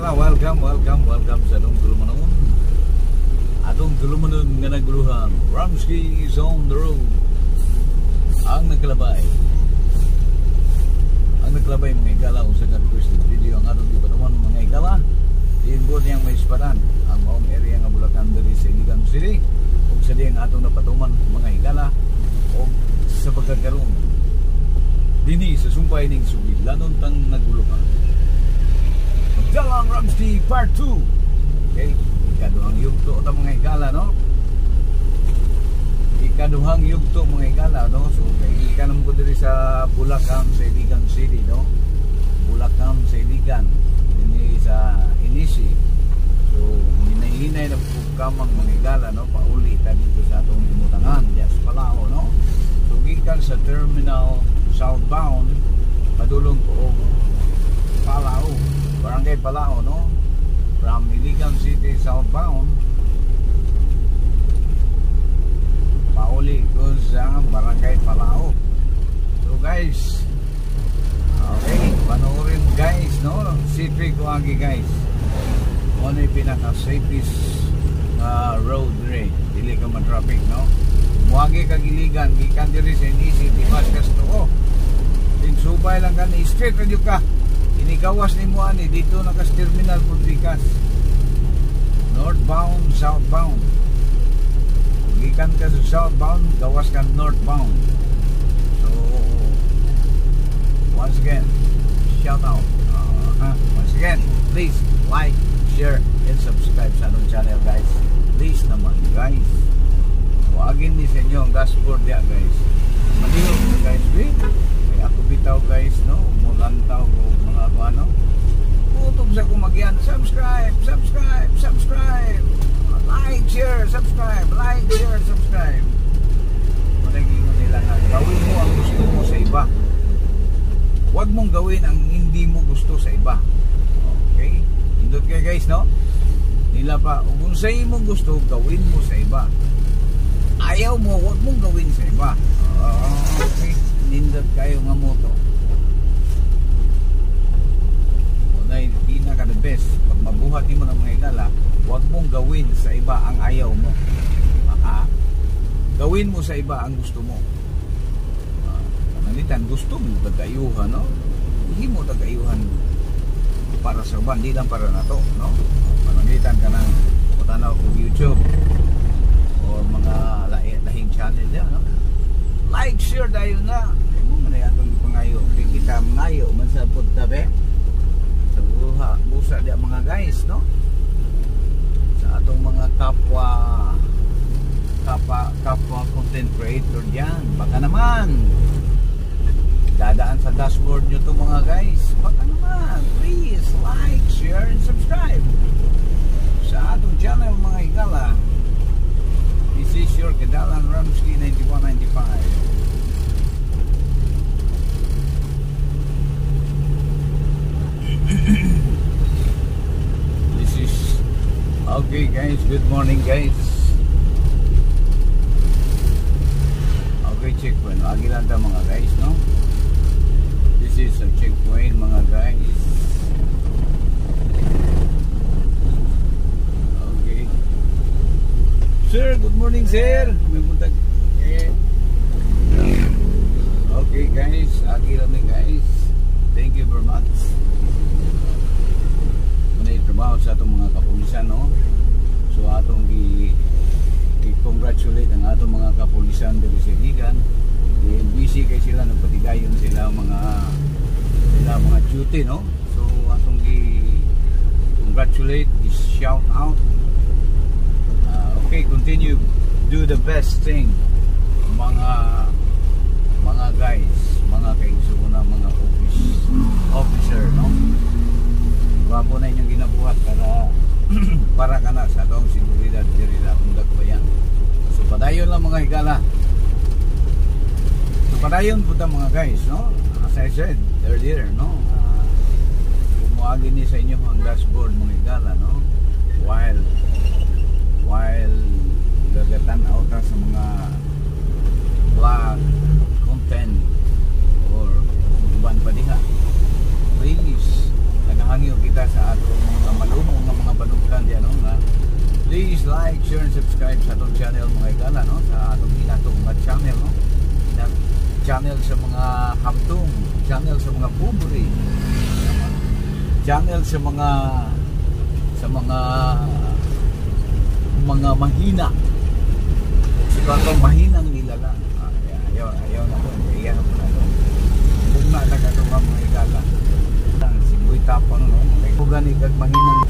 higala, welcome sa atong tulumanon. Atong tulumanon nga naguluhan. Ramsky is on the road. Ang nagkalabay mga higala kung sa requested video ang atong ipanuman mga higala. Iinbot niyang may isparan ang maong area nga Bulacan diri sa Iligan City. Kung sa diyang atong napatuman mga higala o sa pagkakaroon dini sa sumpay ning sugid lanon tang naguluhan. Magdalang Ramsky Part 2. Okay, ikaduhang yugto ta mga higala, no? Ikaduhang yugto mga higala, no? So kay ikanam ko diri sa Bulacan sa Iligan City, no? Bulacan sa Iligan dinhi sa Inisi. So hinay-hinay na po kamang mga higala, no? Pauli ta dito sa atong imutangan, yes, Palao, no? So gikan sa terminal southbound padulong ko Palao, Barangay Palao, no? From Iligan City southbound pauli ko sa Barangay Palao. So guys, okay, panoorin guys, no? Safety ko agi guys. Ano yung pinaka-safest road rin, dili ka man-traffic, no? Muagi kag Iligan, gikan diri sa Inisi, Dimas Castro. Subay lang ka ni straight radio ka. Inigawas ni mo ani dito na kas terminal Pudrikas. Northbound, southbound. Gikan ka sa southbound, gawas ka northbound. So once again, shout out. Once again, please like, share, and subscribe sa anong channel guys. Please naman guys. Huwagin ni sa inyo ang dashboard ya guys. Malihog na guys, wait. Ako bitaw guys, no? Mulantaw ko mga ano. Utog sa kumagyan. Subscribe. Like, share, subscribe. Managingon nila na gawin mo ang gusto mo sa iba. Huwag mong gawin ang hindi mo gusto sa iba. Okay? Hindot kayo guys, no? Nila pa, kung sa imong gusto, gawin mo sa iba. Ayaw mo, huwag mong gawin sa iba. Okay? Nindot kayo nga moto. Unay, pinaka the best. Pag mabuhat mo ng mga higala, huwag mong gawin sa iba ang ayaw mo. Gawin mo sa iba ang gusto mo. Panalitan, gusto mo tagayuhan, no? Hindi mo tagayuhan para sa iba, hindi lang para na to, no? Panalitan ka ng matanaw kong YouTube o mga lahing channel yan, no? Like, share tayo na. Mo man atong pangayo. Kita mangayo man sa pudtabe. Sa busa dia mga guys, no? Sa atong mga kapwa content creator diyan. Baka naman dadaan sa dashboard nyo to mga guys. Baka naman, please like, share, and subscribe sa atong channel mga higala. This is your Kadalang Ramsky 9195. This is okay guys, good morning guys. Okay, checkpoint. Agi lang ta mga guys, no? This is a checkpoint mga guys. Sir, good morning sir. May buntag. Okay guys, agi lang guys. Thank you very much. Manay trabaho sa atong mga kapulisan, no? So atong i-congratulate ang atong mga kapulisan diri sa Iligan. Busy kay sila nagpatigayon sila mga duty, no? So atong i-congratulate, i-shout out. Okay, continue, do the best thing mga guys, mga kaigsuuna, mga officer, no? Bago na inyong ginabuhat para ka na sa atong seguridad diri sa atong dakbayan. So padayon lang mga higala. So padayon po ta mga guys, no? As I said earlier, no? Kumuagi ni sa inyo ang dashboard mga higala, no? While gagatan out sa mga vlog content or uban pa diha, please nagahangyo kita sa atong mga please like, share, and subscribe sa atong channel mga igala, no? Sa atong inatong mga channel, no? Channel sa mga hamtong, channel sa mga pobre, channel sa mga mahina. Siguro mahinang nila lang. Ayaw na po. Iyan po na doon. Kung na nagagawa mga igala. Si Boy Tapang, no? Kung ganigag mahinang